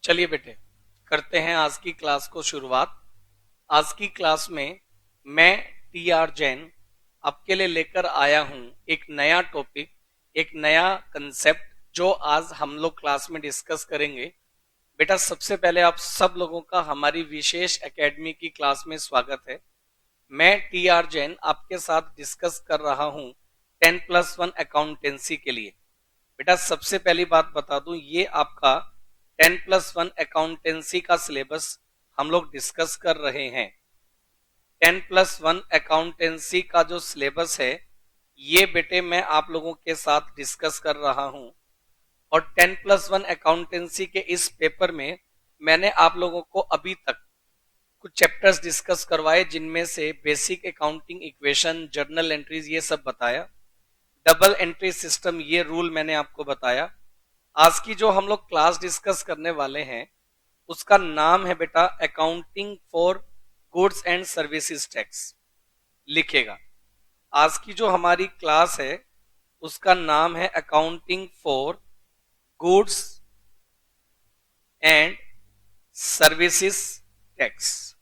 चलिए बेटे, करते हैं आज की क्लास को शुरुआत। आज की क्लास में मैं टी आर जैन आपके लिए लेकर आया हूं एक नया टॉपिक, एक नया कंसेप्ट जो आज हम लोग क्लास में डिस्कस करेंगे। बेटा, सबसे पहले आप सब लोगों का हमारी विशेष एकेडमी की क्लास में स्वागत है। मैं टी आर जैन आपके साथ डिस्कस कर रहा हूं 10+1 अकाउंटेंसी के लिए। बेटा, सबसे पहली बात बता दूं, ये आपका 10+1 अकाउंटेंसी का सिलेबस हम लोग डिस्कस कर रहे हैं। 10+1 अकाउंटेंसी का जो सिलेबस है, ये बेटे मैं आप लोगों के साथ डिस्कस कर रहा हूं। और 10+1 अकाउंटेंसी के इस पेपर में मैंने आप लोगों को अभी तक कुछ चैप्टर्स डिस्कस करवाए, जिनमें से basic accounting equation, journal entries, ये सब बताया। डबल एंट्री सिस्टम, ये रूल मैंने आपको बताया। आज की जो हम लोग क्लास डिस्कस करने वाले हैं उसका नाम है बेटा accounting for goods and services tax. लिखेगा, आज की जो हमारी क्लास है उसका नाम है accounting for goods and services tax,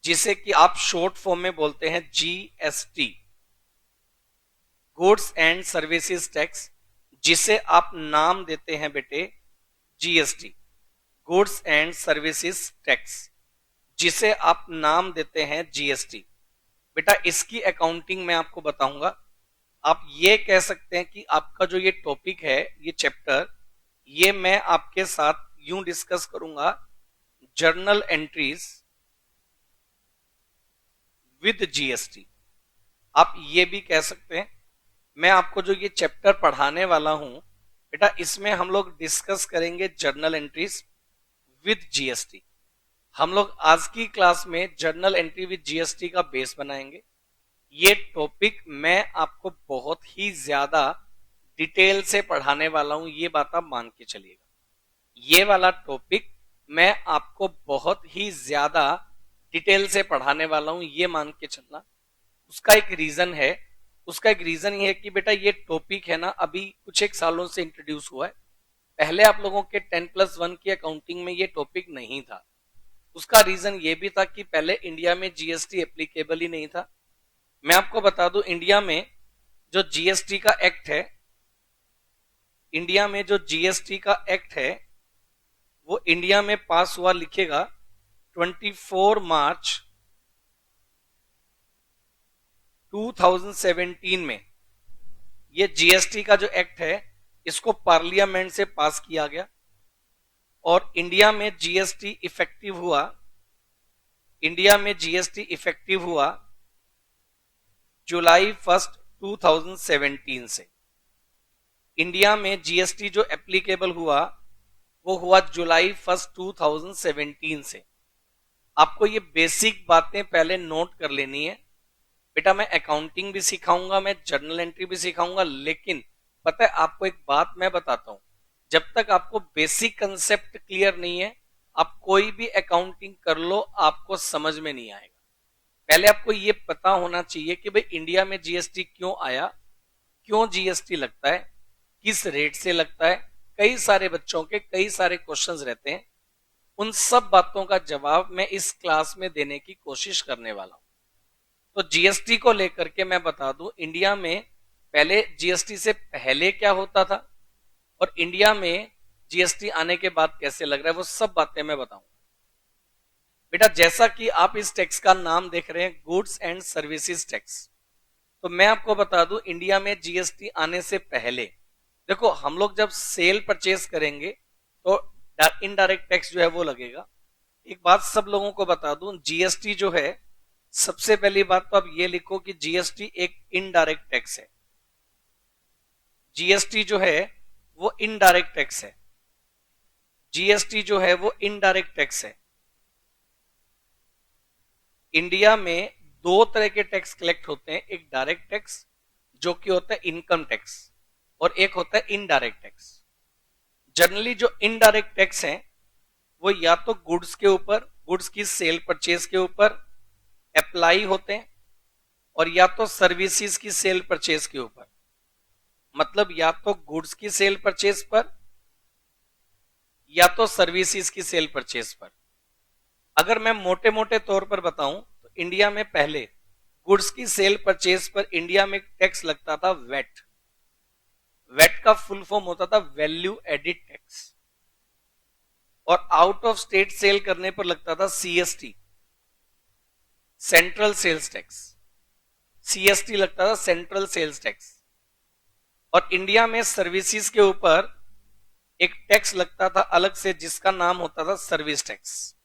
जिसे कि आप शॉर्ट फॉर्म में बोलते हैं GST, goods and services tax, जिसे आप नाम देते हैं बेटे GST, goods and services tax, जिसे आप नाम देते हैं जीएसटी। बेटा, इसकी अकाउंटिंग मैं आपको बताऊंगा। आप ये कह सकते हैं कि आपका जो ये टॉपिक है, ये चैप्टर, ये मैं आपके साथ यूं डिस्कस करूंगा, जर्नल एंट्रीज विद जीएसटी। आप ये भी कह सकते हैं। मैं आपको जो ये चैप्टर पढ़ाने वाला हूं बेटा, इसमें हम लोग डिस्कस करेंगे जर्नल एंट्रीज विद जीएसटी। हम लोग आज की क्लास में जर्नल एंट्री विद जीएसटी का बेस बनाएंगे। ये टॉपिक मैं आपको बहुत ही ज्यादा डिटेल से पढ़ाने वाला हूं, ये बात आप मान के चलिएगा। ये वाला टॉपिक मैं आपको बहुत ही ज्यादा डिटेल से पढ़ाने वाला हूं, ये मान के चलना। उसका एक रीजन है। उसका एक रीजन ये है कि बेटा ये टॉपिक है ना, अभी कुछ एक सालों से इंट्रोड्यूस हुआ है। पहले आप लोगों के 10+1 की अकाउंटिंग में ये टॉपिक नहीं था। उसका रीजन ये भी था कि पहले इंडिया में जीएसटी एप्लीकेबल ही नहीं था। मैं आपको बता दूं, इंडिया में जो जीएसटी का एक्ट है, इंडिया में जो जीएसटी का एक्ट है वो इंडिया में पास हुआ, लिखेगा 24 मार्च 2017 में। ये जीएसटी का जो एक्ट है इसको पार्लियामेंट से पास किया गया और इंडिया में जीएसटी इफेक्टिव हुआ। इंडिया में जीएसटी इफेक्टिव हुआ जुलाई 1 2017 से। इंडिया में जीएसटी जो एप्लीकेबल हुआ वो हुआ जुलाई 1 2017 से। आपको ये बेसिक बातें पहले नोट कर लेनी है। बेटा, मैं अकाउंटिंग भी सिखाऊंगा, मैं जर्नल एंट्री भी सिखाऊंगा, लेकिन पता है आपको एक बात मैं बताता हूं, जब तक आपको बेसिक कंसेप्ट क्लियर नहीं है, आप कोई भी अकाउंटिंग कर लो आपको समझ में नहीं आएगा। पहले आपको ये पता होना चाहिए कि भाई इंडिया में जीएसटी क्यों आया, क्यों जीएसटी लगता है, किस रेट से लगता है। कई सारे बच्चों के कई सारे क्वेश्चंस रहते हैं, उन सब बातों का जवाब मैं इस क्लास में देने की कोशिश करने वाला हूं। तो जीएसटी को लेकर के मैं बता दूं, इंडिया में पहले जीएसटी से पहले क्या होता था और इंडिया में जीएसटी आने के बाद कैसे लग रहा है, वो सब बातें मैं बताऊंगा। बेटा, जैसा कि आप इस टैक्स का नाम देख रहे हैं, गुड्स एंड सर्विसेज टैक्स, तो मैं आपको बता दूं इंडिया में जीएसटी आने से पहले देखो, हम लोग जब सेल परचेज करेंगे तो इनडायरेक्ट टैक्स जो है वो लगेगा। एक बात सब लोगों को बता दूं, जीएसटी जो है, सबसे पहली बात तो आप ये लिखो कि जीएसटी एक इनडायरेक्ट टैक्स है। जीएसटी जो है वो इनडायरेक्ट टैक्स है। जीएसटी जो है वो इनडायरेक्ट टैक्स है। इंडिया में दो तरह के टैक्स कलेक्ट होते हैं, एक डायरेक्ट टैक्स जो कि होता है इनकम टैक्स, और एक होता है इनडायरेक्ट टैक्स। जनरली जो इनडायरेक्ट टैक्स है वो या तो गुड्स के ऊपर, गुड्स की सेल परचेज के ऊपर अप्लाई होते हैं, और या तो सर्विसेज की सेल परचेज के ऊपर। मतलब या तो गुड्स की सेल परचेज पर या तो सर्विसेज की सेल परचेज पर। अगर मैं मोटे मोटे तौर पर बताऊं तो इंडिया में पहले गुड्स की सेल परचेज पर इंडिया में टैक्स लगता था वेट। वेट का फुल फॉर्म होता था वैल्यू एडिड टैक्स। और आउट ऑफ स्टेट सेल करने पर लगता था CST, central sales tax. CST लगता था सेंट्रल सेल्स टैक्स। और इंडिया में सर्विसेज के ऊपर एक टैक्स लगता था अलग से जिसका नाम होता था सर्विस टैक्स।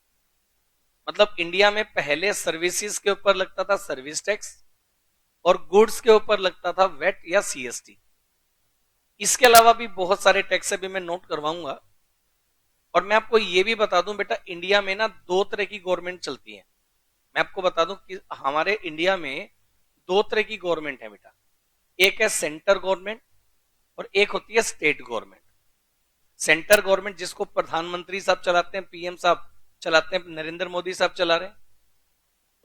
मतलब इंडिया में पहले सर्विसेज के ऊपर लगता था सर्विस टैक्स और गुड्स के ऊपर लगता था वेट या सीएसटी। इसके अलावा भी बहुत सारे टैक्स अभी मैं नोट करवाऊंगा। और मैं आपको यह भी बता दूं बेटा, इंडिया में ना दो तरह की गवर्नमेंट चलती है। मैं आपको बता दूं कि हमारे इंडिया में दो तरह की गवर्नमेंट है बेटा। एक है सेंटर गवर्नमेंट और एक होती है स्टेट गवर्नमेंट। सेंटर गवर्नमेंट जिसको प्रधानमंत्री साहब चलाते हैं, पीएम साहब चलाते हैं, नरेंद्र मोदी साहब चला रहे हैं।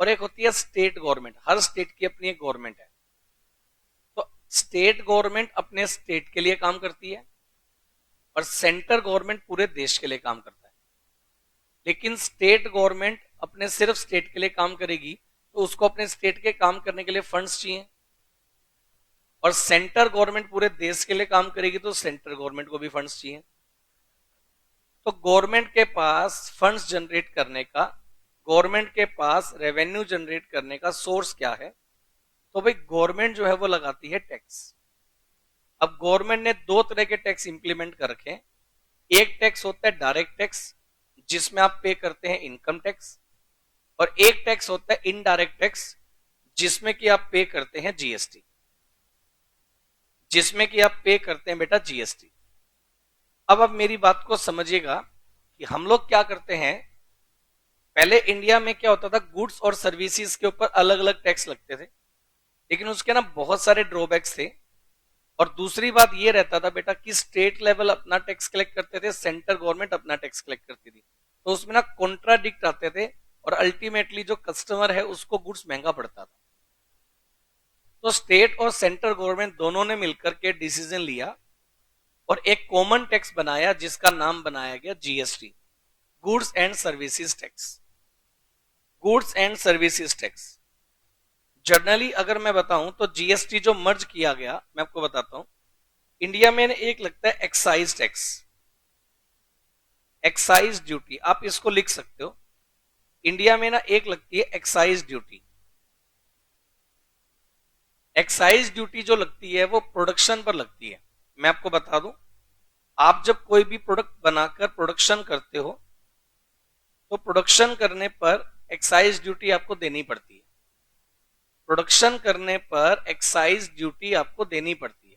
और एक होती है स्टेट गवर्नमेंट। हर स्टेट की अपनी एक गवर्नमेंट है। तो स्टेट गवर्नमेंट अपने स्टेट के लिए काम करती है और सेंटर गवर्नमेंट पूरे देश के लिए काम करता है। लेकिन स्टेट गवर्नमेंट अपने सिर्फ स्टेट के लिए काम करेगी तो उसको अपने स्टेट के काम करने के लिए फंड्स चाहिए। और सेंटर गवर्नमेंट पूरे देश के लिए काम करेगी तो सेंटर गवर्नमेंट को भी फंड्स चाहिए। तो गवर्नमेंट के पास फंड्स जनरेट करने का, गवर्नमेंट के पास रेवेन्यू जनरेट करने का सोर्स क्या है? तो भाई गवर्नमेंट जो है वो लगाती है टैक्स। अब गवर्नमेंट ने दो तरह के टैक्स इंप्लीमेंट कर रखे हैं। एक टैक्स होता है डायरेक्ट टैक्स जिसमें आप पे करते हैं इनकम टैक्स, और एक टैक्स होता है इनडायरेक्ट टैक्स जिसमें कि आप पे करते हैं जीएसटी। जिसमें कि आप पे करते हैं बेटा जीएसटी। अब मेरी बात को समझिएगा कि हम लोग क्या करते हैं। पहले इंडिया में क्या होता था, गुड्स और सर्विसेज के ऊपर अलग अलग टैक्स लगते थे, लेकिन उसके ना बहुत सारे ड्रॉबैक्स थे। और दूसरी बात ये रहता था बेटा कि स्टेट लेवल अपना टैक्स कलेक्ट करते थे, सेंटर गवर्नमेंट अपना टैक्स कलेक्ट करती थी। तो उसमें ना कॉन्ट्राडिक्ट आते थे और अल्टीमेटली जो कस्टमर है उसको गुड्स महंगा पड़ता था। तो स्टेट और सेंटर गवर्नमेंट दोनों ने मिलकर के डिसीजन लिया और एक कॉमन टैक्स बनाया जिसका नाम बनाया गया GST, goods and services tax. Goods and services tax generally अगर मैं बताऊं तो जीएसटी जो मर्ज किया गया, मैं आपको बताता हूं। इंडिया में एक लगता है एक्साइज टैक्स, एक्साइज ड्यूटी, आप इसको लिख सकते हो। इंडिया में ना एक लगती है एक्साइज ड्यूटी। एक्साइज ड्यूटी जो लगती है वो प्रोडक्शन पर लगती है। मैं आपको बता दूं, आप जब कोई भी प्रोडक्ट बनाकर प्रोडक्शन करते हो तो प्रोडक्शन करने पर एक्साइज ड्यूटी आपको देनी पड़ती है। प्रोडक्शन करने पर एक्साइज ड्यूटी आपको देनी पड़ती है।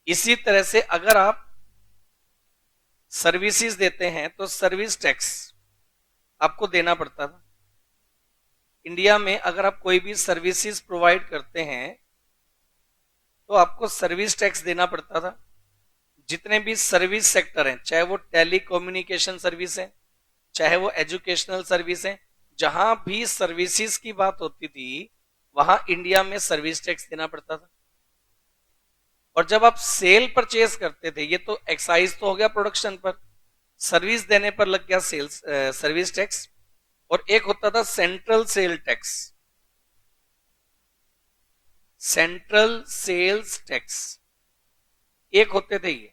इसी तरह से अगर आप सर्विसेज देते हैं तो सर्विस टैक्स आपको देना पड़ता था। इंडिया में अगर आप कोई भी सर्विसेज प्रोवाइड करते हैं तो आपको सर्विस टैक्स देना पड़ता था। जितने भी सर्विस सेक्टर हैं, चाहे वो टेलीकम्युनिकेशन सर्विस है, चाहे वो एजुकेशनल सर्विस है, जहां भी सर्विसेज की बात होती थी वहां इंडिया में सर्विस टैक्स देना पड़ता था। और जब आप सेल परचेज करते थे, ये तो एक्साइज तो हो गया प्रोडक्शन पर, सर्विस देने पर लग गया सेल्स सर्विस टैक्स। और एक होता था central sale tax, central sales tax, एक होते थे ये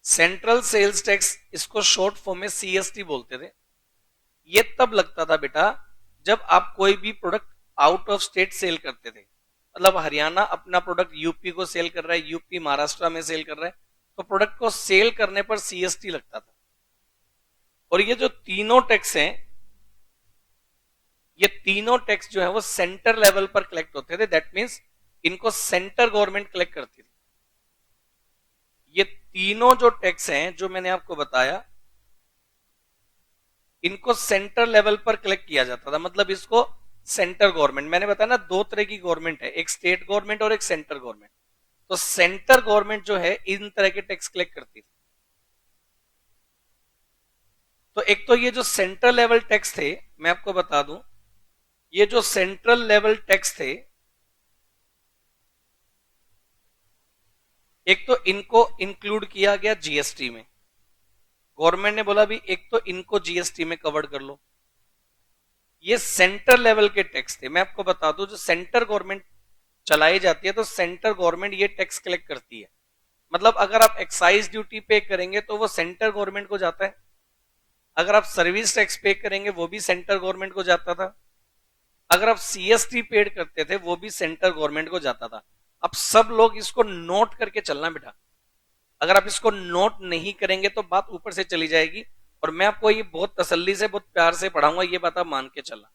सेंट्रल सेल्स टैक्स। इसको शॉर्ट फॉर्म में सीएसटी बोलते थे। ये तब लगता था बेटा जब आप कोई भी product out of state sale करते थे। मतलब हरियाणा अपना प्रोडक्ट यूपी को सेल कर रहा है, यूपी महाराष्ट्र में सेल कर रहा है, तो प्रोडक्ट को सेल करने पर सीएसटी लगता था। और ये जो तीनों टैक्स हैं, ये तीनों टैक्स जो है वो सेंटर लेवल पर कलेक्ट होते थे। दैट मींस इनको सेंटर गवर्नमेंट कलेक्ट करती थी। ये तीनों जो टैक्स हैं जो मैंने आपको बताया, इनको सेंटर लेवल पर कलेक्ट किया जाता था। मतलब इसको सेंटर गवर्नमेंट, मैंने बताया ना दो तरह की गवर्नमेंट है, एक स्टेट गवर्नमेंट और एक सेंटर गवर्नमेंट। तो सेंटर गवर्नमेंट जो है इन तरह के टैक्स कलेक्ट करती थी। तो एक तो ये जो सेंट्रल लेवल टैक्स थे, मैं आपको बता दूं, ये जो सेंट्रल लेवल टैक्स थे एक तो इनको इंक्लूड किया गया जीएसटी में, गवर्नमेंट ने बोला भी एक तो इनको जीएसटी में कवर कर लो। ये सेंटर लेवल के टैक्स थे। मैं आपको बता दूं, जो सेंटर गवर्नमेंट चलाई जाती है तो सेंटर गवर्नमेंट ये टैक्स कलेक्ट करती है। मतलब अगर आप एक्साइज ड्यूटी पे करेंगे तो वो सेंटर गवर्नमेंट को जाता है, अगर आप सर्विस टैक्स पे करेंगे वो भी सेंटर गवर्नमेंट को जाता था, अगर आप सीएसटी पेड करते थे वो भी सेंटर गवर्नमेंट को जाता था। अब सब लोग इसको नोट करके चलना बेटा, अगर आप इसको नोट नहीं करेंगे तो बात ऊपर से चली जाएगी, और मैं आपको ये बहुत तसल्ली से बहुत प्यार से पढ़ाऊंगा, ये बात आप मान के चलना।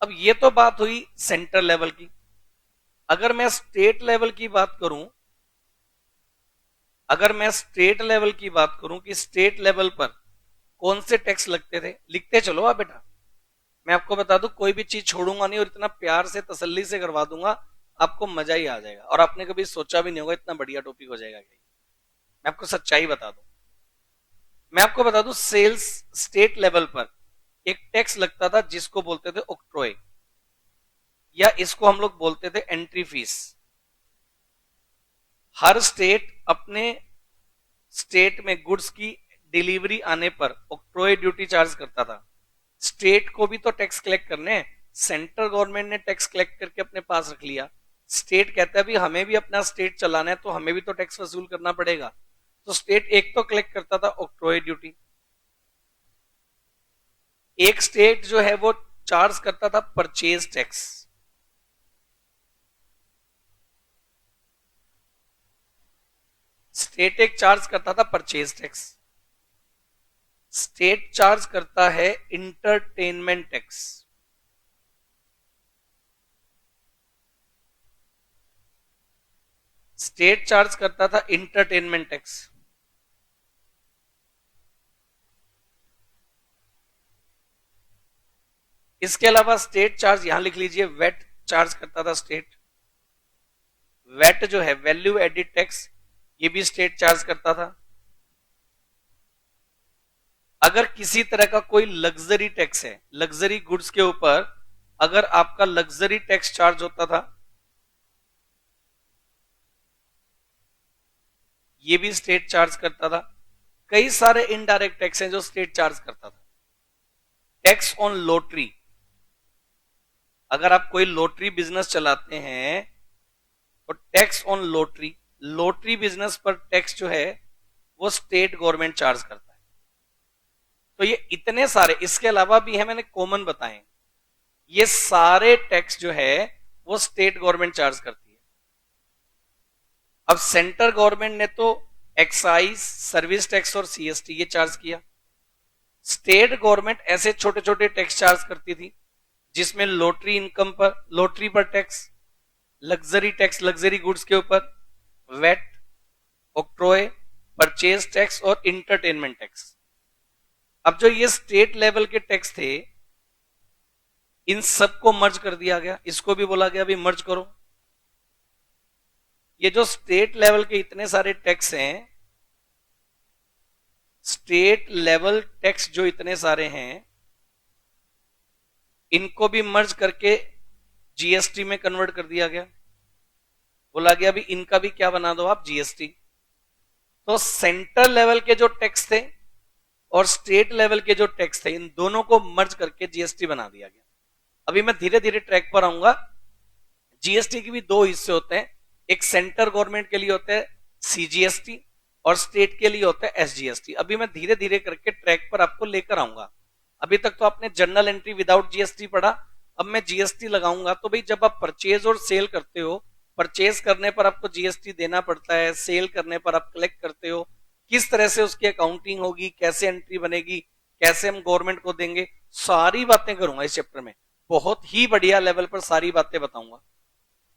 अब ये तो बात हुई सेंटर लेवल की। अगर मैं स्टेट लेवल की बात करूं, अगर मैं स्टेट लेवल की बात करूं कि स्टेट लेवल पर कौन से टैक्स लगते थे, लिखते चलो आप बेटा। मैं आपको बता दूं कोई भी चीज छोड़ूंगा नहीं और इतना प्यार से तसल्ली से करवा दूंगा, आपको मजा ही आ जाएगा, और आपने कभी सोचा भी नहीं होगा इतना बढ़िया टॉपिक हो जाएगा। मैं आपको सच्चाई बता दूं, मैं आपको बता दूं सेल्स स्टेट लेवल पर एक टैक्स लगता था जिसको बोलते थे ऑक्ट्रॉय, या इसको हम लोग बोलते थे एंट्री फीस। हर स्टेट अपने स्टेट में गुड्स की डिलीवरी आने पर ऑक्ट्रॉय ड्यूटी चार्ज करता था। स्टेट को भी तो टैक्स कलेक्ट करने हैं, सेंट्रल गवर्नमेंट ने टैक्स कलेक्ट करके अपने पास रख लिया, स्टेट कहता है भी हमें भी अपना स्टेट चलाना है तो हमें भी तो टैक्स वसूल करना पड़ेगा, तो स्टेट एक तो कलेक्ट करता था ऑक्ट्रॉय ड्यूटी, एक स्टेट जो है वो चार्ज करता था परचेज टैक्स। स्टेट एक चार्ज करता था परचेज टैक्स, स्टेट चार्ज करता है इंटरटेनमेंट टैक्स। स्टेट चार्ज करता था इंटरटेनमेंट टैक्स। इसके अलावा स्टेट चार्ज यहां लिख लीजिए, वेट चार्ज करता था स्टेट। वेट जो है वैल्यू एडिड टैक्स, ये भी स्टेट चार्ज करता था। अगर किसी तरह का कोई लग्जरी टैक्स है, लग्जरी गुड्स के ऊपर अगर आपका लग्जरी टैक्स चार्ज होता था, ये भी स्टेट चार्ज करता था। कई सारे इनडायरेक्ट टैक्स हैं जो स्टेट चार्ज करता था। टैक्स ऑन लॉटरी, अगर आप कोई लॉटरी बिजनेस चलाते हैं तो tax on lottery, lottery business पर टैक्स जो है वो स्टेट गवर्नमेंट चार्ज करता है। तो ये इतने सारे, इसके अलावा भी है, मैंने कॉमन बताए, ये सारे टैक्स जो है वो स्टेट गवर्नमेंट चार्ज करती है। अब सेंटर गवर्नमेंट ने तो एक्साइज, सर्विस टैक्स और सीएसटी ये चार्ज किया। स्टेट गवर्नमेंट ऐसे छोटे छोटे टैक्स चार्ज करती थी जिसमें लॉटरी इनकम पर, लॉटरी पर tax, luxury tax luxury goods के ऊपर, वेट, ऑक्ट्रॉय, परचेज टैक्स और इंटरटेनमेंट टैक्स। अब जो ये स्टेट लेवल के टैक्स थे इन सबको मर्ज कर दिया गया, इसको भी बोला गया भी मर्ज करो। ये जो स्टेट लेवल के इतने सारे टैक्स हैं, स्टेट लेवल टैक्स जो इतने सारे हैं, इनको भी मर्ज करके जीएसटी में कन्वर्ट कर दिया गया। बोला गया भी इनका भी क्या बना दो आप, जीएसटी। तो सेंट्रल लेवल के जो टैक्स थे और स्टेट लेवल के जो टैक्स थे, इन दोनों को मर्ज करके जीएसटी बना दिया गया। अभी मैं धीरे धीरे ट्रैक पर आऊंगा। जीएसटी के भी दो हिस्से होते हैं, एक सेंटर गवर्नमेंट के लिए होता है सीजीएसटी और स्टेट के लिए होता है एसजीएसटी। अभी मैं धीरे धीरे करके ट्रैक पर आपको लेकर आऊंगा। अभी तक तो आपने जर्नल एंट्री विदाउट जीएसटी पढ़ा, अब मैं जीएसटी लगाऊंगा। तो भाई जब आप परचेज और सेल करते हो, परचेज करने पर आपको जीएसटी देना पड़ता है, सेल करने पर आप कलेक्ट करते हो, किस तरह से उसकी अकाउंटिंग होगी, कैसे एंट्री बनेगी, कैसे हम गवर्नमेंट को देंगे, सारी बातें करूंगा इस चैप्टर में। बहुत ही बढ़िया लेवल पर सारी बातें बताऊंगा,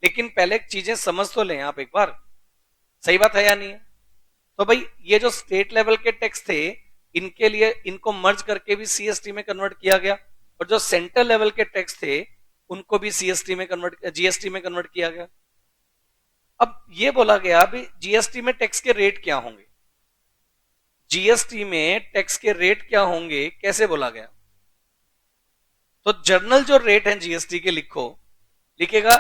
लेकिन पहले चीजें समझ तो लें आप एक बार, सही बात है या नहीं है। तो भाई ये जो स्टेट लेवल के टैक्स थे, इनके लिए इनको मर्ज करके भी सीएसटी में कन्वर्ट किया गया, और जो सेंट्रल लेवल के टैक्स थे उनको भी सीएसटी में कन्वर्ट, जीएसटी में कन्वर्ट किया गया। अब ये बोला गया भी जीएसटी में टैक्स के रेट क्या होंगे, जीएसटी में टैक्स के रेट क्या होंगे, कैसे बोला गया। तो जर्नल जो रेट है जीएसटी के लिखो, लिखेगा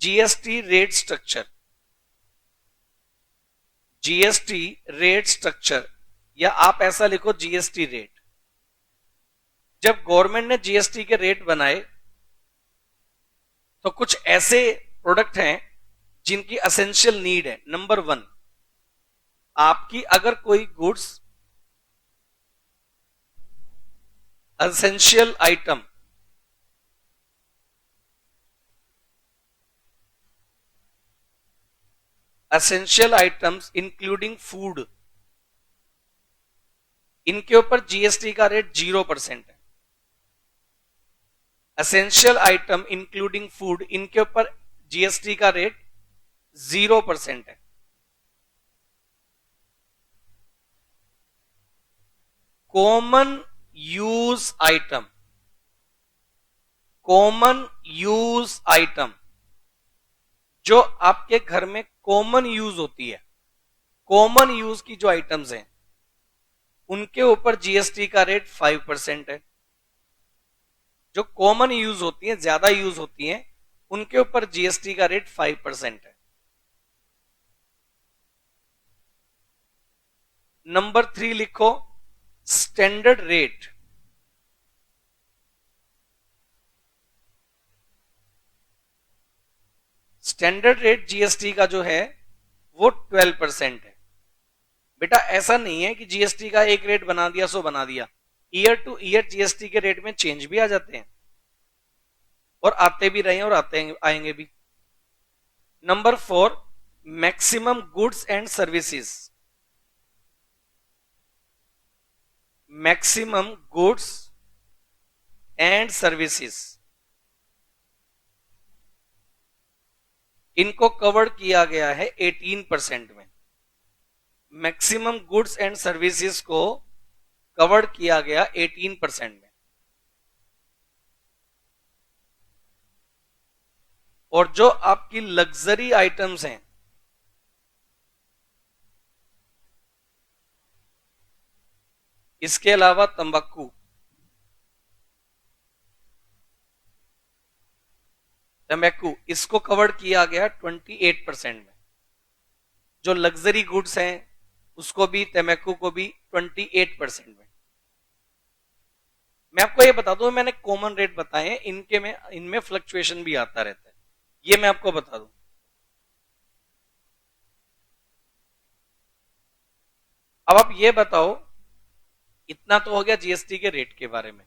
GST rate structure. GST rate structure, या आप ऐसा लिखो जीएसटी रेट। जब गवर्नमेंट ने जीएसटी के रेट बनाए तो कुछ ऐसे प्रोडक्ट हैं जिनकी असेंशियल नीड है। नंबर 1, आपकी अगर कोई goods essential item essential items including food, इनके ऊपर जीएसटी का रेट 0% है। एसेंशियल आइटम इंक्लूडिंग फूड, इनके ऊपर जीएसटी का रेट 0% है। Common use item, common use item जो आपके घर में कॉमन यूज होती है, कॉमन यूज की जो आइटम्स हैं उनके ऊपर जीएसटी का रेट 5% है। जो कॉमन यूज होती है, ज्यादा यूज होती हैं, उनके ऊपर जीएसटी का रेट 5% है। नंबर 3 लिखो, standard rate. Standard rate GST का जो है वो 12% है। बेटा ऐसा नहीं है कि जीएसटी का एक रेट बना दिया सो बना दिया। ईयर टू ईयर जीएसटी के रेट में चेंज भी आ जाते हैं, और आते भी रहे और आएंगे भी। Number 4, maximum goods and services. Maximum goods and services, इनको कवर किया गया है 18% में। मैक्सिमम गुड्स एंड सर्विसेज को कवर किया गया 18% में। और जो आपकी लग्जरी आइटम्स हैं, इसके अलावा तंबाकू, इसको कवर किया गया 28% में। जो लग्जरी गुड्स हैं उसको भी, तंबाकू को भी 28% में। मैं आपको ये बता दूं, मैंने कॉमन रेट बताए हैं, इनमें फ्लक्चुएशन भी आता रहता है, ये मैं आपको बता दूं। अब आप ये बताओ, इतना तो हो गया जीएसटी के रेट के बारे में।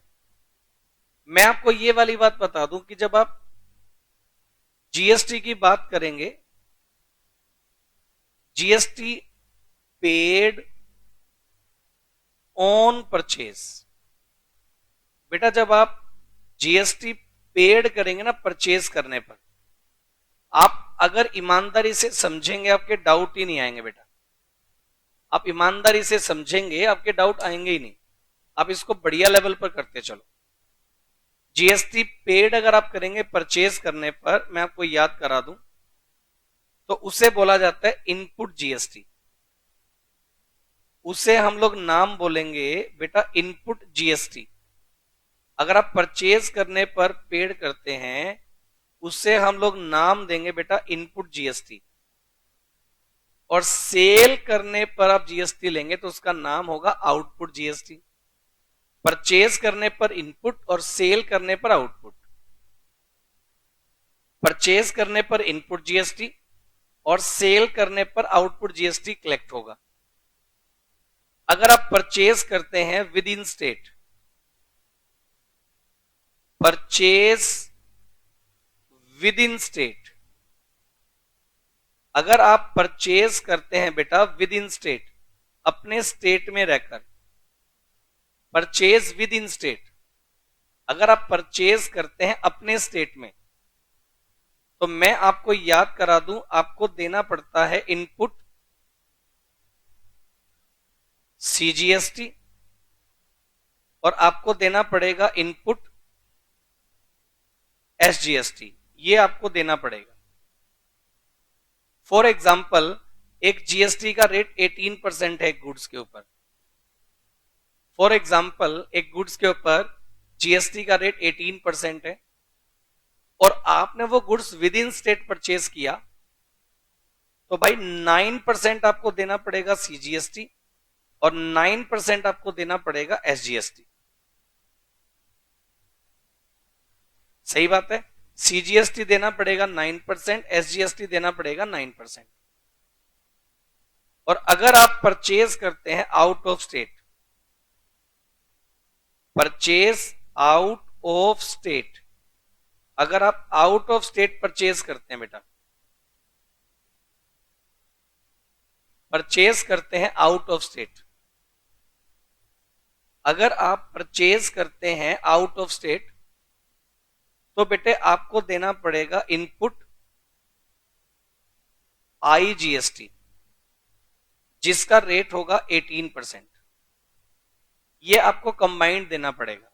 मैं आपको ये वाली बात बता दूं कि जब आप जीएसटी की बात करेंगे, जीएसटी पेड ऑन परचेज। बेटा जब आप जीएसटी पेड करेंगे ना परचेज करने पर, आप अगर ईमानदारी से समझेंगे आपके डाउट ही नहीं आएंगे। बेटा आप ईमानदारी से समझेंगे आपके डाउट आएंगे ही नहीं। आप इसको बढ़िया लेवल पर करते चलो। जीएसटी पेड अगर आप करेंगे परचेज करने पर, मैं आपको याद करा दूं, तो उसे बोला जाता है इनपुट जीएसटी। उसे हम लोग नाम बोलेंगे बेटा इनपुट जीएसटी। अगर आप परचेज करने पर पेड करते हैं, उससे हम लोग नाम देंगे बेटा इनपुट जीएसटी। और सेल करने पर आप जीएसटी लेंगे तो उसका नाम होगा आउटपुट जीएसटी। परचेज करने पर इनपुट और सेल करने पर आउटपुट। परचेज करने पर इनपुट जीएसटी और सेल करने पर आउटपुट जीएसटी कलेक्ट होगा। अगर आप परचेज करते हैं with in state, purchase with in state, अगर आप परचेज करते हैं बेटा विद इन स्टेट, अपने स्टेट में रहकर, परचेज विद इन स्टेट, अगर आप परचेज करते हैं अपने स्टेट में, तो मैं आपको याद करा दूं, आपको देना पड़ता है इनपुट सीजीएसटी और आपको देना पड़ेगा इनपुट एसजीएसटी। ये आपको देना पड़ेगा। फॉर एग्जाम्पल, एक जीएसटी का रेट 18% है एक गुड्स के ऊपर। फॉर एग्जाम्पल, एक गुड्स के ऊपर जीएसटी का रेट 18% है और आपने वो goods with in state purchase किया, तो भाई 9% आपको देना पड़ेगा सीजीएसटी और 9% आपको देना पड़ेगा एसजीएसटी। सही बात है, सीजीएसटी देना पड़ेगा 9%, एसजीएसटी देना पड़ेगा 9%। और अगर आप परचेज करते हैं out of state, purchase out of state, अगर आप आउट ऑफ स्टेट परचेज करते हैं बेटा, परचेज करते हैं आउट ऑफ स्टेट, अगर आप परचेज करते हैं आउट ऑफ स्टेट तो बेटे आपको देना पड़ेगा इनपुट आईजीएसटी, जिसका रेट होगा 18%। ये आपको कंबाइंड देना पड़ेगा,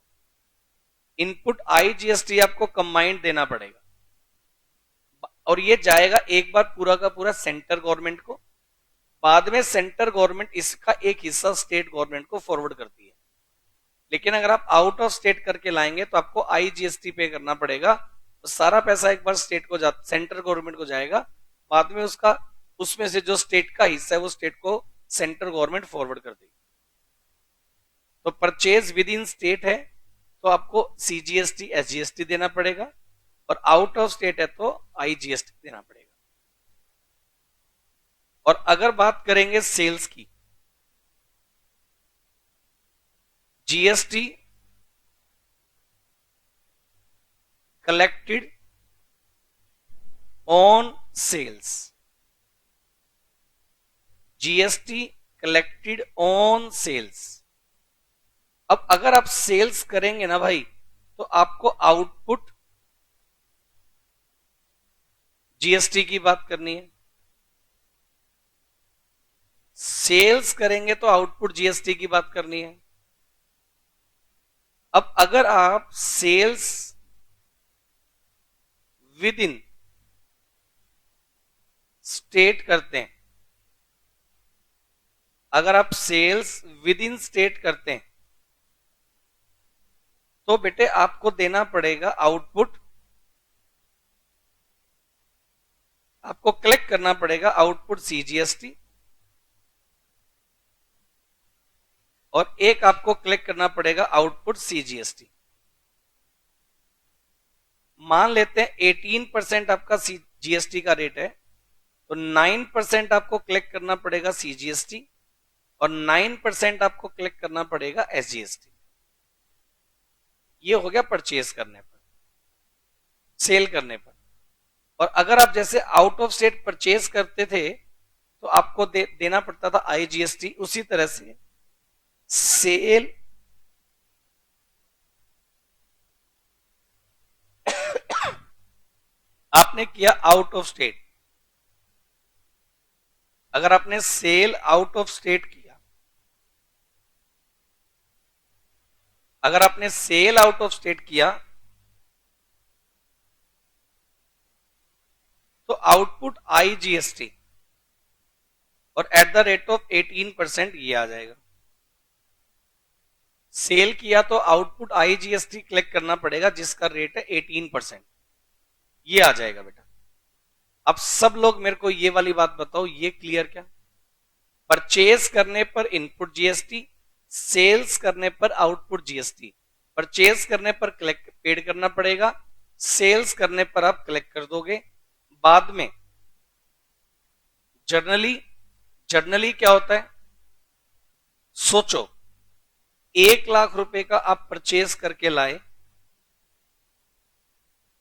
इनपुट आईजीएसटी आपको कंबाइंड देना पड़ेगा। और ये जाएगा एक बार पूरा का पूरा सेंटर गवर्नमेंट को, बाद में सेंटर गवर्नमेंट इसका एक हिस्सा स्टेट गवर्नमेंट को फॉरवर्ड करती है। लेकिन अगर आप आउट ऑफ स्टेट करके लाएंगे तो आपको आईजीएसटी पे करना पड़ेगा, तो सारा पैसा एक बार स्टेट को सेंटर गवर्नमेंट को जाएगा, बाद में उसका उसमें से जो स्टेट का हिस्सा है वो स्टेट को सेंटर गवर्नमेंट फॉरवर्ड कर देगी। तो परचेज विद इन स्टेट है तो आपको सीजीएसटी एसजीएसटी देना पड़ेगा, और आउट ऑफ स्टेट है तो आईजीएसटी देना पड़ेगा। और अगर बात करेंगे सेल्स की, GST collected on sales, GST collected on sales. अब अगर आप सेल्स करेंगे ना भाई तो आपको आउटपुट जीएसटी की बात करनी है, सेल्स करेंगे तो आउटपुट जीएसटी की बात करनी है। अब अगर आप सेल्स विद इन स्टेट करते हैं, अगर आप सेल्स विद इन स्टेट करते हैं तो बेटे आपको देना पड़ेगा आउटपुट, आपको कलेक्ट करना पड़ेगा आउटपुट सीजीएसटी, और एक आपको कलेक्ट करना पड़ेगा आउटपुट सीजीएसटी। मान लेते हैं 18% आपका जीएसटी का रेट है, तो 9% आपको कलेक्ट करना पड़ेगा सीजीएसटी और 9% आपको कलेक्ट करना पड़ेगा एसजीएसटी। ये हो गया परचेज करने पर, सेल करने पर। और अगर आप जैसे आउट ऑफ स्टेट परचेज करते थे तो आपको देना पड़ता था आईजीएसटी, उसी तरह से सेल आपने किया आउट ऑफ स्टेट, अगर आपने सेल आउट ऑफ स्टेट किया, अगर आपने सेल आउट ऑफ स्टेट किया तो आउटपुट आईजीएसटी और एट द रेट ऑफ 18% ये आ जाएगा। सेल किया तो आउटपुट आईजीएसटी कलेक्ट करना पड़ेगा जिसका रेट है 18%, ये आ जाएगा बेटा। अब सब लोग मेरे को ये वाली बात बताओ, ये क्लियर क्या? परचेज करने पर इनपुट जीएसटी, सेल्स करने पर आउटपुट जीएसटी। परचेज करने पर कलेक्ट पेड करना पड़ेगा, सेल्स करने पर आप कलेक्ट कर दोगे बाद में। जर्नली क्या होता है, सोचो 1,00,000 रुपए का आप परचेज करके लाए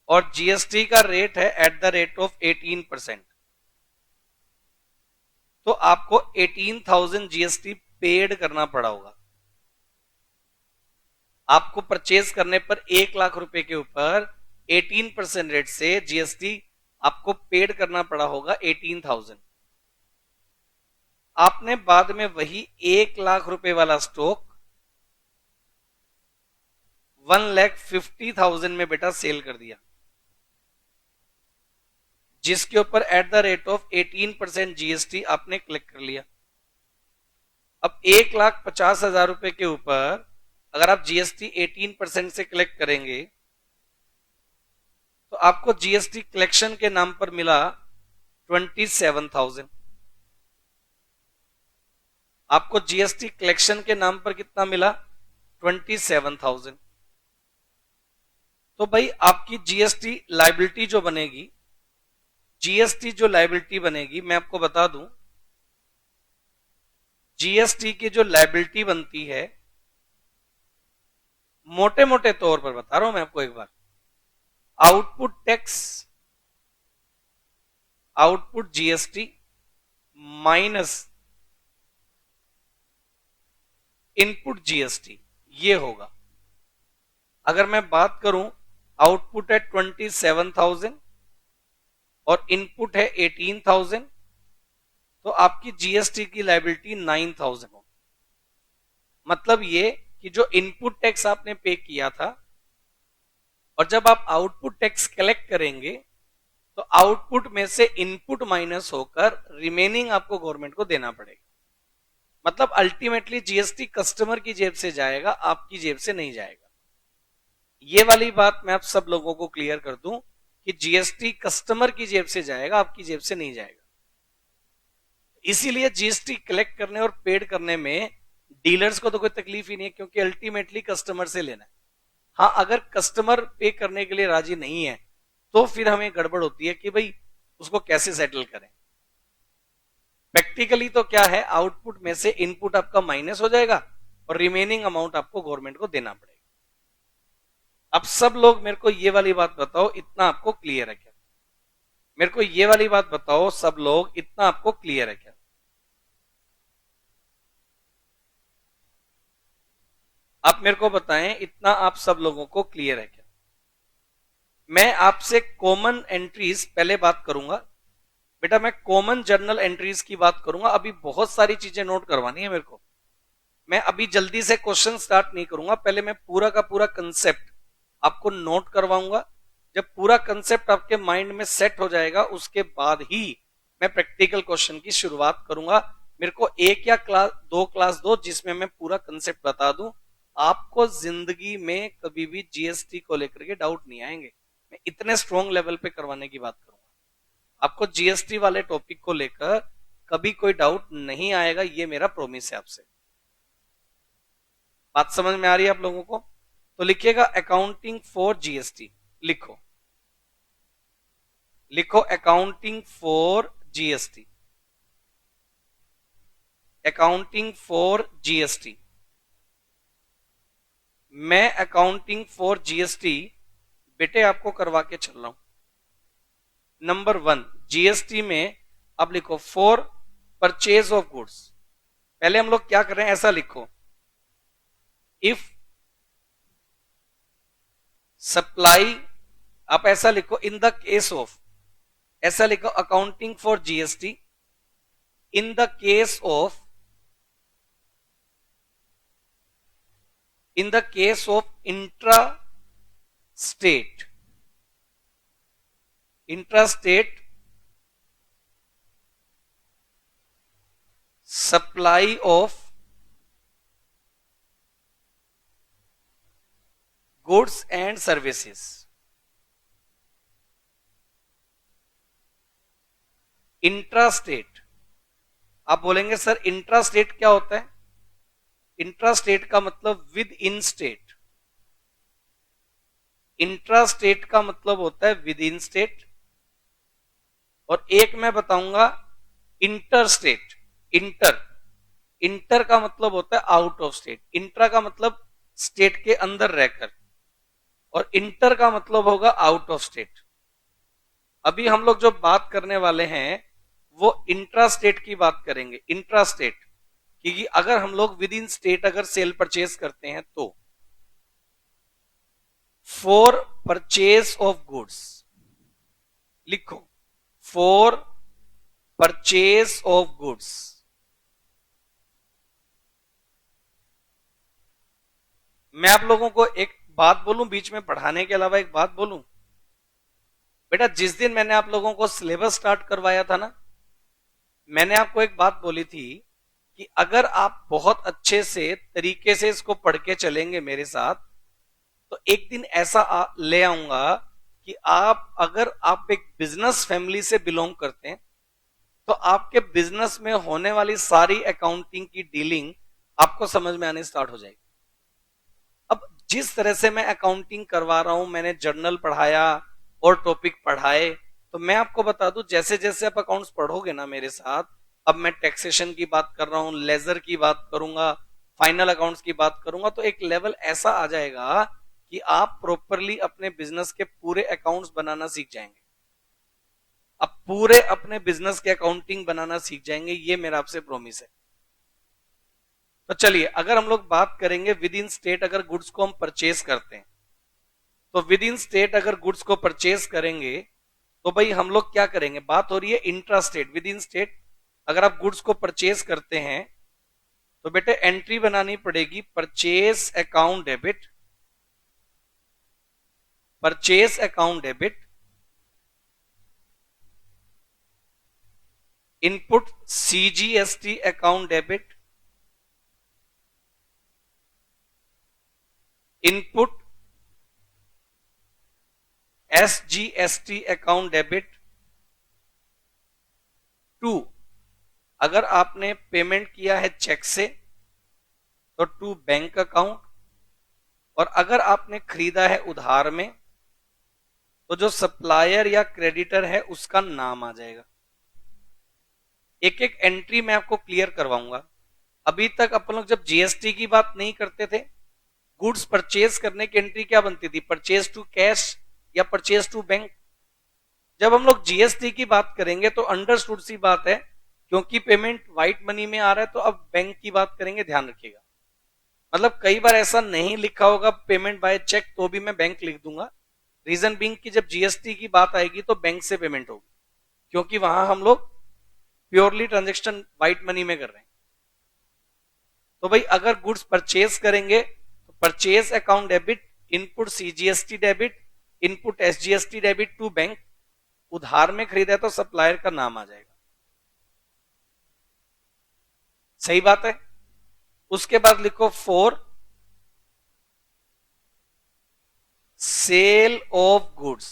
और जीएसटी का रेट है एट द रेट ऑफ 18%, तो आपको 18,000 जीएसटी पेड करना पड़ा होगा। आपको परचेज करने पर 1,00,000 रुपए के ऊपर 18% रेट से जीएसटी आपको पेड करना पड़ा होगा 18,000। आपने बाद में वही 1,00,000 रुपए वाला स्टॉक 1,50,000 में बेटा सेल कर दिया, जिसके ऊपर at the rate of 18% GST आपने कलेक्ट कर लिया। अब 1,50,000 रुपए के ऊपर अगर आप जीएसटी 18% से कलेक्ट करेंगे तो आपको जीएसटी कलेक्शन के नाम पर मिला 27,000। आपको जीएसटी कलेक्शन के नाम पर कितना मिला? 27,000। तो भाई आपकी जीएसटी लायबिलिटी जो बनेगी, जीएसटी जो लायबिलिटी बनेगी, मैं आपको बता दूं, जीएसटी की जो लायबिलिटी बनती है, मोटे मोटे तौर पर बता रहा हूं मैं आपको एक बार, output tax, output GST minus input GST, ये होगा। अगर मैं बात करूं, आउटपुट है 27,000 और इनपुट है 18,000, तो आपकी जीएसटी की लायबिलिटी 9,000 हो। मतलब ये कि जो इनपुट टैक्स आपने पे किया था, और जब आप आउटपुट टैक्स कलेक्ट करेंगे तो आउटपुट में से इनपुट माइनस होकर रिमेनिंग आपको गवर्नमेंट को देना पड़ेगा। मतलब अल्टीमेटली जीएसटी कस्टमर की जेब से जाएगा, आपकी जेब से नहीं जाएगा। ये वाली बात मैं आप सब लोगों को क्लियर कर दूं कि जीएसटी कस्टमर की जेब से जाएगा, आपकी जेब से नहीं जाएगा। इसीलिए जीएसटी कलेक्ट करने और पेड करने में डीलर्स को तो कोई तकलीफ ही नहीं है, क्योंकि अल्टीमेटली कस्टमर से लेना है। हाँ, अगर कस्टमर पे करने के लिए राजी नहीं है तो फिर हमें गड़बड़ होती है कि भाई उसको कैसे सेटल करें। प्रैक्टिकली तो क्या है, आउटपुट में से इनपुट आपका माइनस हो जाएगा और रिमेनिंग अमाउंट आपको गवर्नमेंट को देना पड़ेगा। अब सब लोग मेरे को ये वाली बात बताओ, इतना आपको क्लियर है क्या? मेरे को ये वाली बात बताओ सब लोग, इतना आपको क्लियर है क्या? आप मेरे को बताएं, इतना आप सब लोगों को क्लियर है क्या? मैं आपसे कॉमन एंट्रीज पहले बात करूंगा बेटा, मैं कॉमन जर्नल एंट्रीज की बात करूंगा। अभी बहुत सारी चीजें नोट करवानी है मेरे को। मैं अभी जल्दी से क्वेश्चन स्टार्ट नहीं करूंगा, पहले मैं पूरा का पूरा कंसेप्ट आपको नोट करवाऊंगा। जब पूरा कंसेप्ट आपके माइंड में सेट हो जाएगा, उसके बाद ही मैं प्रैक्टिकल क्वेश्चन की शुरुआत करूंगा। मेरे को एक या दो क्लास दो जिसमें मैं पूरा कंसेप्ट बता दूं। आपको जिंदगी में कभी भी जीएसटी को लेकर के डाउट नहीं आएंगे। मैं इतने स्ट्रॉन्ग लेवल पे करवाने की बात करूंगा। आपको जीएसटी वाले टॉपिक को लेकर कभी कोई डाउट नहीं आएगा, ये मेरा प्रॉमिस है आपसे। बात समझ में आ रही है आप लोगों को? तो लिखिएगा अकाउंटिंग फॉर जीएसटी, लिखो लिखो accounting for GST, accounting for GST. मैं अकाउंटिंग फॉर जीएसटी बेटे आपको करवा के चल रहा हूं। नंबर 1 जीएसटी में अब लिखो फॉर परचेज ऑफ गुड्स। पहले हम लोग क्या कर रहे हैं, ऐसा लिखो, इफ सप्लाई, आप ऐसा लिखो इन द केस ऑफ, ऐसा लिखो accounting for GST in the case of, in the case of intrastate supply of goods and services, intrastate. आप बोलेंगे सर इंट्रास्टेट क्या होता है? इंट्रास्टेट का मतलब विद इन स्टेट, इंट्रास्टेट का मतलब होता है विद इन स्टेट। और एक मैं बताऊंगा इंटर स्टेट, इंटर, इंटर का मतलब होता है आउट ऑफ स्टेट, इंट्रा का मतलब स्टेट के अंदर रहकर, और इंटर का मतलब होगा आउट ऑफ स्टेट। अभी हम लोग जो बात करने वाले हैं वो इंट्रा स्टेट की बात करेंगे, इंट्रा स्टेट, क्योंकि अगर हम लोग विद इन स्टेट अगर सेल परचेज करते हैं तो फॉर परचेज ऑफ गुड्स, लिखो फॉर परचेज ऑफ गुड्स। मैं आप लोगों को एक बात बोलूं, बीच में पढ़ाने के अलावा एक बात बोलूं बेटा, जिस दिन मैंने आप लोगों को सिलेबस स्टार्ट करवाया था ना, मैंने आपको एक बात बोली थी कि अगर आप बहुत अच्छे से तरीके से इसको पढ़ के चलेंगे मेरे साथ, तो एक दिन ऐसा ले आऊंगा कि आप, अगर आप एक बिजनेस फैमिली से बिलोंग करते हैं, तो आपके बिजनेस में होने वाली सारी अकाउंटिंग की डीलिंग आपको समझ में आने स्टार्ट हो जाएगी। अब जिस तरह से मैं अकाउंटिंग करवा रहा हूं, मैंने जर्नल पढ़ाया और टॉपिक पढ़ाए, तो मैं आपको बता दूं जैसे जैसे आप अकाउंट्स पढ़ोगे ना मेरे साथ, अब मैं टैक्सेशन की बात कर रहा हूं, लेजर की बात करूंगा, फाइनल अकाउंट्स की बात करूंगा, तो एक लेवल ऐसा आ जाएगा कि आप प्रॉपरली अपने बिजनेस के पूरे अकाउंट्स बनाना सीख जाएंगे। आप पूरे अपने बिजनेस के अकाउंटिंग बनाना सीख जाएंगे, ये मेरा आपसे प्रॉमिस है। तो चलिए, अगर हम लोग बात करेंगे विद इन स्टेट, अगर गुड्स को हम परचेज करते हैं, तो विद इन स्टेट अगर गुड्स को परचेज करेंगे तो भाई हम लोग क्या करेंगे, बात हो रही है intra state. With in state अगर आप गुड्स को परचेज करते हैं तो बेटे एंट्री बनानी पड़ेगी purchase account debit, purchase account debit, input CGST account debit, input SGST account debit. Two, अगर आपने पेमेंट किया है चेक से तो टू बैंक अकाउंट, और अगर आपने खरीदा है उधार में तो जो सप्लायर या क्रेडिटर है उसका नाम आ जाएगा। एक एक एंट्री मैं आपको क्लियर करवाऊंगा। अभी तक अपन लोग जब जीएसटी की बात नहीं करते थे, गुड्स परचेज करने की एंट्री क्या बनती थी, परचेज टू कैश या परचेज टू बैंक। जब हम लोग जीएसटी की बात करेंगे तो अंडरस्टूड सी बात है, क्योंकि पेमेंट व्हाइट मनी में आ रहा है तो अब बैंक की बात करेंगे, ध्यान रखिएगा। मतलब कई बार ऐसा नहीं लिखा होगा पेमेंट बाय चेक, तो भी मैं बैंक लिख दूंगा। रीजन बीइंग कि जब जीएसटी की बात आएगी तो बैंक से पेमेंट होगी, क्योंकि वहां हम लोग प्योरली ट्रांजेक्शन व्हाइट मनी में कर रहे हैं। तो भाई अगर गुड्स परचेज करेंगे तो purchase account debit, input CGST debit, input SGST debit to bank. उधार में खरीदा तो सप्लायर का नाम आ जाएगा। सही बात है। उसके बाद लिखो फॉर सेल ऑफ गुड्स।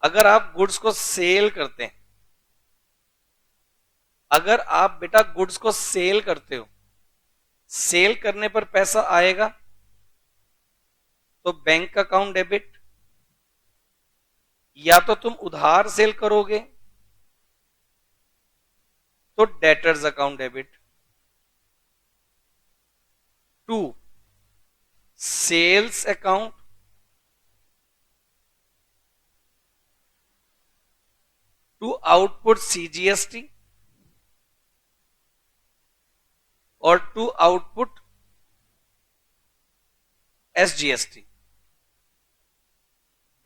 अगर आप गुड्स को सेल करते हैं, अगर आप बेटा गुड्स को सेल करते हो, सेल करने पर पैसा आएगा तो बैंक अकाउंट डेबिट, या तो तुम उधार सेल करोगे तो debtors account debit. To, sales account, to output CGST और to output SGST.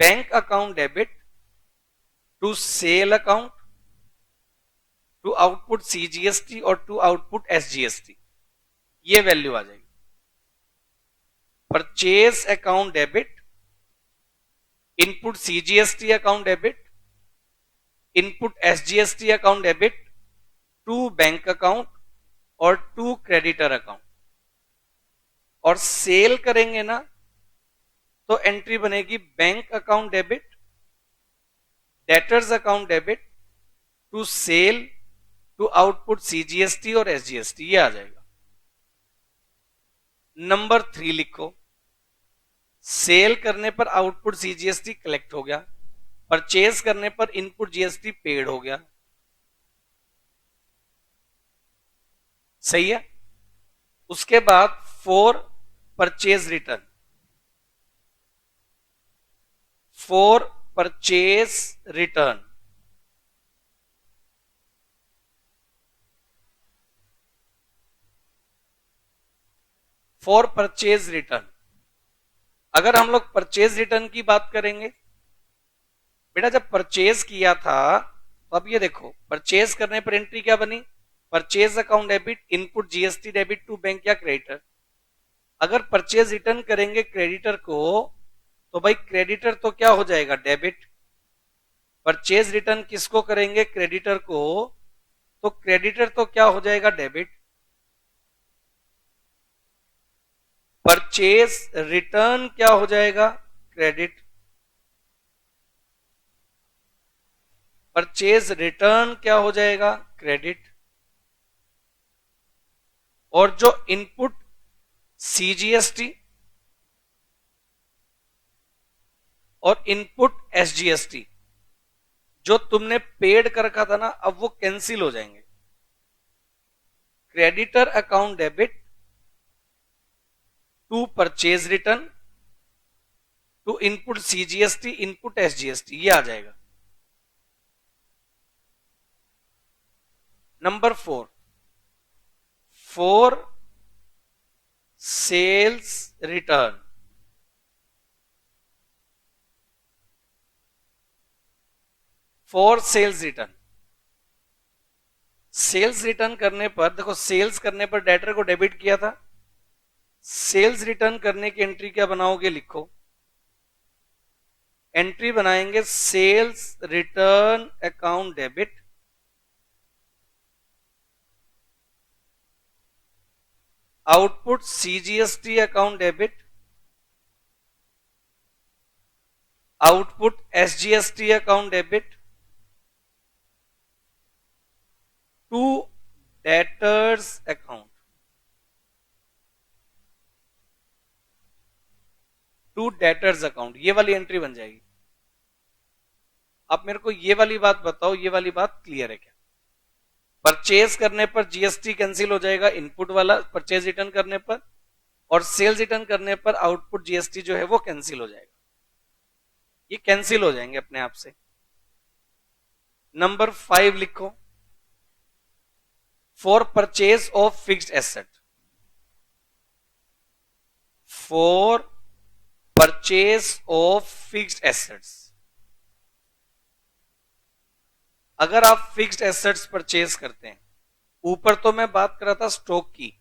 Bank account debit to sale account, to output CGST और टू आउटपुट एसजीएसटी। ये वैल्यू आ जाएगी। Purchase account debit, input CGST account debit, input SGST account debit to bank account और to creditor account. और sale करेंगे ना तो entry बनेगी bank account debit, debtors account debit to sale, to output CGST और SGST. ये आ जाएगा। नंबर 3 लिखो, सेल करने पर आउटपुट सीजीएसटी कलेक्ट हो गया, परचेज करने पर इनपुट जीएसटी पेड हो गया। सही है। उसके बाद for purchase return, for purchase return, for purchase return. अगर हम लोग परचेज रिटर्न की बात करेंगे, बेटा जब परचेज किया था तो अब ये देखो, परचेज करने पर एंट्री क्या बनी, purchase account debit, input GST debit to bank या क्रेडिटर। अगर परचेज रिटर्न करेंगे क्रेडिटर को तो भाई क्रेडिटर तो क्या हो जाएगा, डेबिट। परचेज रिटर्न किसको करेंगे, क्रेडिटर को, तो क्रेडिटर तो क्या हो जाएगा, डेबिट। परचेज रिटर्न क्या हो जाएगा, क्रेडिट। परचेज रिटर्न क्या हो जाएगा, क्रेडिट। और जो इनपुट सीजीएसटी और इनपुट एसजीएसटी जो तुमने पेड कर रखा था ना, अब वो कैंसिल हो जाएंगे। Creditor account debit to purchase return to input CGST input SGST, ये आ जाएगा। Number 4, for sales return. For sales return, sales return करने पर देखो, सेल्स करने पर डेटर को डेबिट किया था, सेल्स रिटर्न करने की एंट्री क्या बनाओगे, लिखो एंट्री बनाएंगे sales return account debit output CGST account debit output SGST account debit to debtors account, to debtors account, ये वाली एंट्री बन जाएगी। अब मेरे को ये वाली बात बताओ, ये वाली बात क्लियर है क्या? परचेज करने पर जीएसटी कैंसिल हो जाएगा इनपुट वाला परचेज रिटर्न करने पर, और सेल्स रिटर्न करने पर आउटपुट जीएसटी जो है वो कैंसिल हो जाएगा, ये कैंसिल हो जाएंगे अपने आप से। नंबर 5 लिखो, for purchase of fixed asset. For purchase of fixed assets, अगर आप फिक्स्ड एसेट्स परचेज करते हैं, ऊपर तो मैं बात कर रहा था स्टॉक की,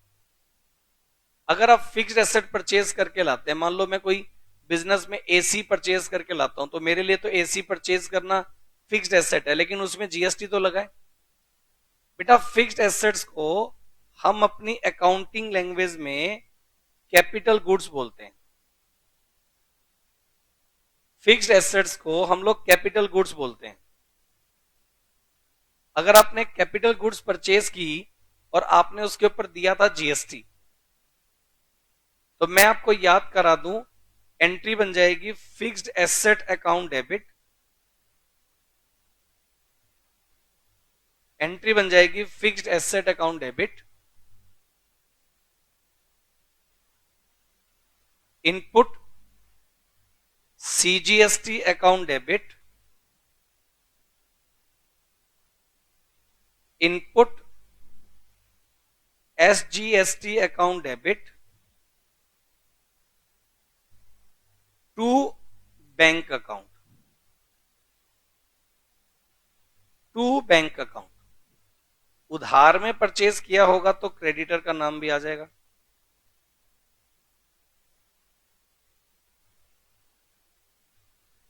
अगर आप फिक्स्ड एसेट परचेज करके लाते हैं, मान लो मैं कोई बिजनेस में एसी परचेज करके लाता हूं, तो मेरे लिए तो एसी परचेज करना फिक्स्ड एसेट है, लेकिन उसमें जीएसटी तो लगाए। बेटा फिक्स्ड एसेट्स को हम अपनी अकाउंटिंग लैंग्वेज में कैपिटल गुड्स बोलते हैं। फिक्स्ड एसेट्स को हम लोग कैपिटल गुड्स बोलते हैं। अगर आपने कैपिटल गुड्स परचेज की और आपने उसके ऊपर दिया था जीएसटी, तो मैं आपको याद करा दूं, एंट्री बन जाएगी fixed asset account debit, entry बन जाएगी fixed asset account debit input CGST account debit input SGST account debit to bank account, to bank account. उधार में परचेज किया होगा तो क्रेडिटर का नाम भी आ जाएगा।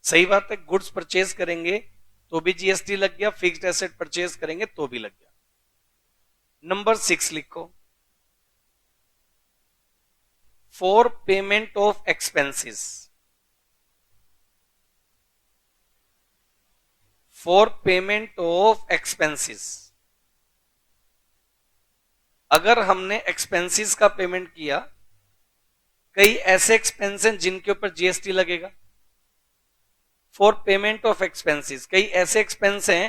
सही बात है, गुड्स परचेज करेंगे तो भी जीएसटी लग गया, फिक्स्ड एसेट परचेज करेंगे तो भी लग गया। नंबर 6 लिखो, for payment of expenses. For payment of expenses, अगर हमने एक्सपेंसेस का पेमेंट किया, कई ऐसे एक्सपेंस हैं जिनके ऊपर जीएसटी लगेगा। फॉर पेमेंट ऑफ एक्सपेंसेस, कई ऐसे एक्सपेंस हैं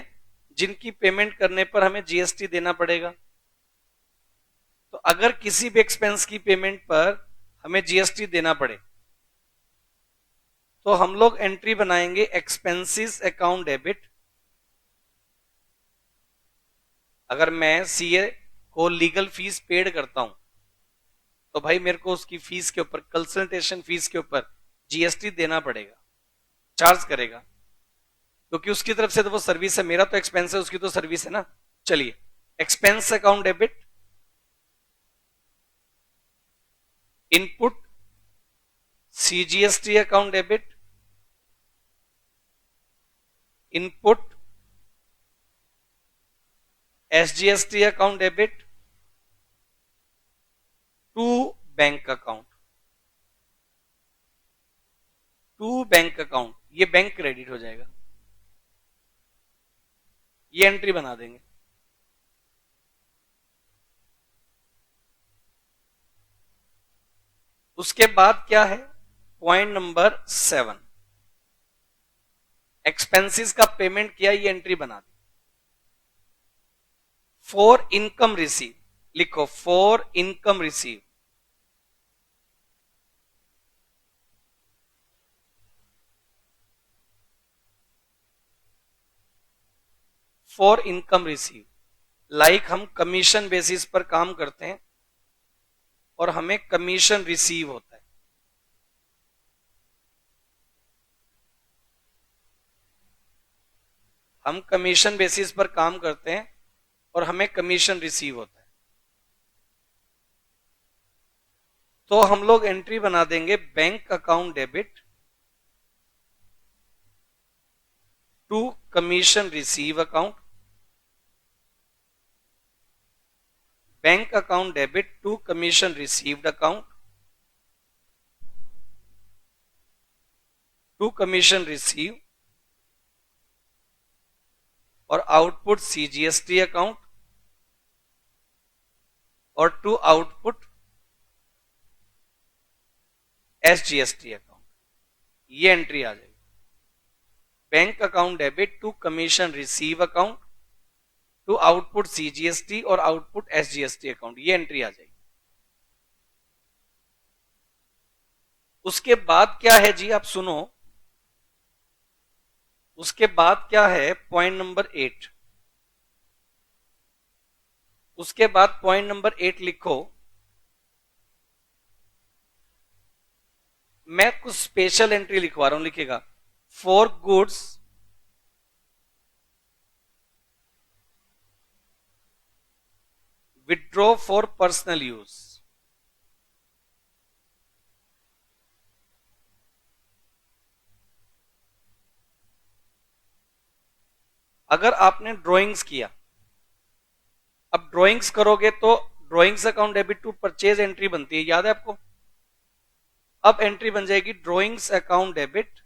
जिनकी पेमेंट करने पर हमें जीएसटी देना पड़ेगा। तो अगर किसी भी एक्सपेंस की पेमेंट पर हमें जीएसटी देना पड़े, तो हम लोग एंट्री बनाएंगे एक्सपेंसेस अकाउंट डेबिट। अगर मैं सीए को लीगल फीस पेड करता हूं, तो भाई मेरे को उसकी फीस के ऊपर, कंसल्टेशन फीस के ऊपर जीएसटी देना पड़ेगा, चार्ज करेगा, क्योंकि उसकी तरफ से तो वो सर्विस है, मेरा तो एक्सपेंस है, उसकी तो सर्विस है ना। चलिए, expense account debit input CGST account debit input SGST account debit to bank account, to bank account, ये बैंक क्रेडिट हो जाएगा। ये एंट्री बना देंगे। उसके बाद क्या है, पॉइंट नंबर 7, एक्सपेंसेस का पेमेंट किया, ये एंट्री बना दी। फॉर इनकम रिसीव लिखो, for income receive, for income receive, like हम कमीशन बेसिस पर काम करते हैं और हमें कमीशन रिसीव होता है। हम कमीशन बेसिस पर काम करते हैं और हमें कमीशन रिसीव होता है। तो हम लोग एंट्री बना देंगे bank account debit to commission receive account, bank account debit to commission received account, to commission receive और आउटपुट सीजीएसटी अकाउंट और टू आउटपुट एसजीएसटी अकाउंट, ये एंट्री आ जाएगी। Bank account debit to commission receive account to output CGST और output SGST account, ये entry आ जाएगी। उसके बाद क्या है जी, आप सुनो, उसके बाद क्या है, पॉइंट नंबर 8, उसके बाद पॉइंट नंबर 8 लिखो, मैं कुछ स्पेशल एंट्री लिखवा रहा हूं, लिखेगा for goods withdraw for personal use. अगर आपने ड्राइंग्स किया, अब ड्राइंग्स करोगे तो drawings account debit to purchase entry बनती है, याद है आपको। अब एंट्री बन जाएगी drawings account debit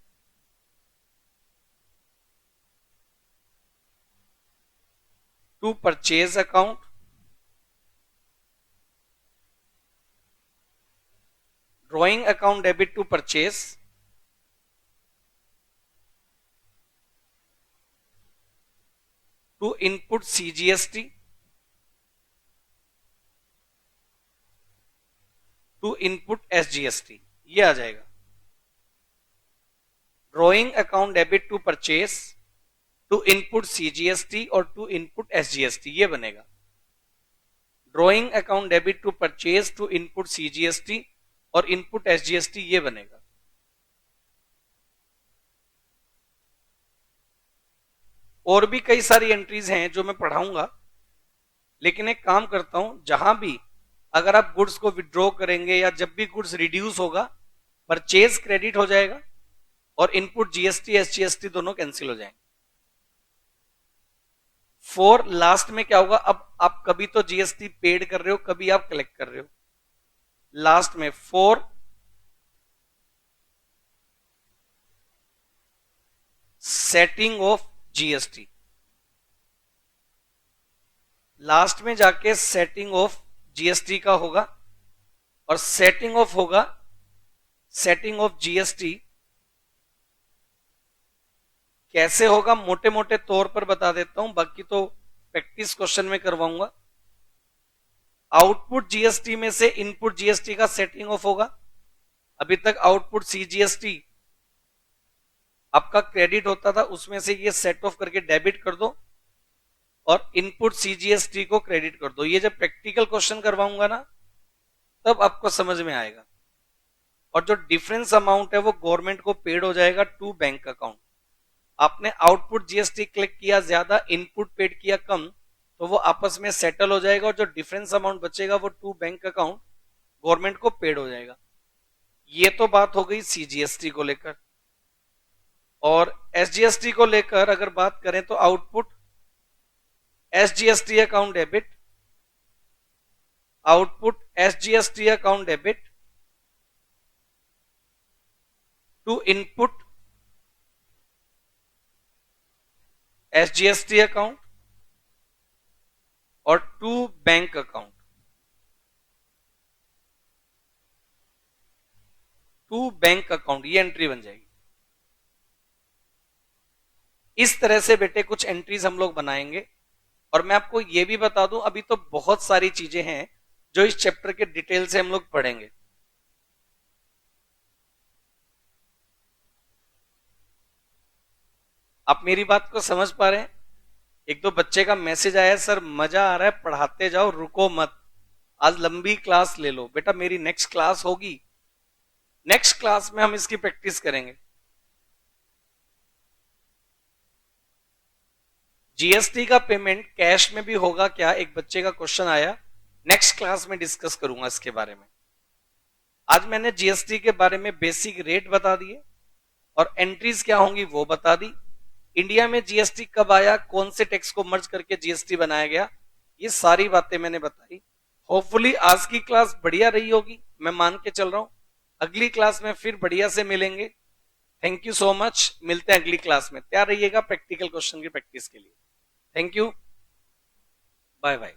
to purchase account, drawing account debit to purchase to input CGST to input SGST, ये आ जाएगा। Drawing account debit to purchase to input CGST और टू इनपुट एसजीएसटी, ये बनेगा। Drawing account debit to purchase to input CGST और input SGST, ये बनेगा। और भी कई सारी एंट्रीज हैं जो मैं पढ़ाऊंगा, लेकिन एक काम करता हूं, जहां भी अगर आप गुड्स को विड्रॉ करेंगे या जब भी गुड्स रिड्यूस होगा, परचेज क्रेडिट हो जाएगा और इनपुट जीएसटी एसजीएसटी दोनों कैंसिल हो जाएंगे। फॉर लास्ट में क्या होगा, अब आप कभी तो जीएसटी पेड कर रहे हो, कभी आप कलेक्ट कर रहे हो, लास्ट में for setting of GST, last में जाके सेटिंग ऑफ जीएसटी का होगा और सेटिंग ऑफ होगा, सेटिंग ऑफ जीएसटी कैसे होगा मोटे मोटे तौर पर बता देता हूं, बाकी तो प्रैक्टिस क्वेश्चन में करवाऊंगा। आउटपुट जीएसटी में से इनपुट जीएसटी का सेटिंग ऑफ होगा। अभी तक आउटपुट सीजीएसटी आपका क्रेडिट होता था, उसमें से ये सेट ऑफ करके डेबिट कर दो और इनपुट सीजीएसटी को क्रेडिट कर दो। ये जब प्रैक्टिकल क्वेश्चन करवाऊंगा ना, तब आपको समझ में आएगा। और जो डिफरेंस अमाउंट है वो गवर्नमेंट को पेड हो जाएगा टू बैंक अकाउंट। आपने आउटपुट जीएसटी कलेक्ट किया ज्यादा, इनपुट पेड किया कम, तो वो आपस में सेटल हो जाएगा और जो डिफरेंस अमाउंट बचेगा वो टू बैंक अकाउंट गवर्नमेंट को पेड हो जाएगा। ये तो बात हो गई सीजीएसटी को लेकर। और एसजीएसटी को लेकर अगर बात करें तो output SGST account debit, output SGST account debit to input SGST account और to bank account, to bank account, ये एंट्री बन जाएगी। इस तरह से बेटे कुछ एंट्रीज हम लोग बनाएंगे। और मैं आपको ये भी बता दूं, अभी तो बहुत सारी चीजें हैं जो इस चैप्टर के डिटेल से हम लोग पढ़ेंगे। आप मेरी बात को समझ पा रहे हैं? एक दो बच्चे का मैसेज आया, सर मजा आ रहा है, पढ़ाते जाओ, रुको मत, आज लंबी क्लास ले लो। बेटा मेरी नेक्स्ट क्लास होगी, नेक्स्ट क्लास में हम इसकी प्रैक्टिस करेंगे। जीएसटी का पेमेंट कैश में भी होगा क्या, एक बच्चे का क्वेश्चन आया, नेक्स्ट क्लास में डिस्कस करूंगा इसके बारे में। आज मैंने जीएसटी के बारे में बेसिक रेट बता दिए और एंट्रीज क्या होंगी वो बता दी। इंडिया में जीएसटी कब आया, कौन से टैक्स को मर्ज करके जीएसटी बनाया गया, ये सारी बातें मैंने बताई। होपफुली आज की क्लास बढ़िया रही होगी, मैं मान के चल रहा हूं। अगली क्लास में फिर बढ़िया से मिलेंगे। थैंक यू सो मच, मिलते हैं अगली क्लास में। तैयार रहिएगा प्रैक्टिकल क्वेश्चन की प्रैक्टिस के लिए। Thank you, bye bye.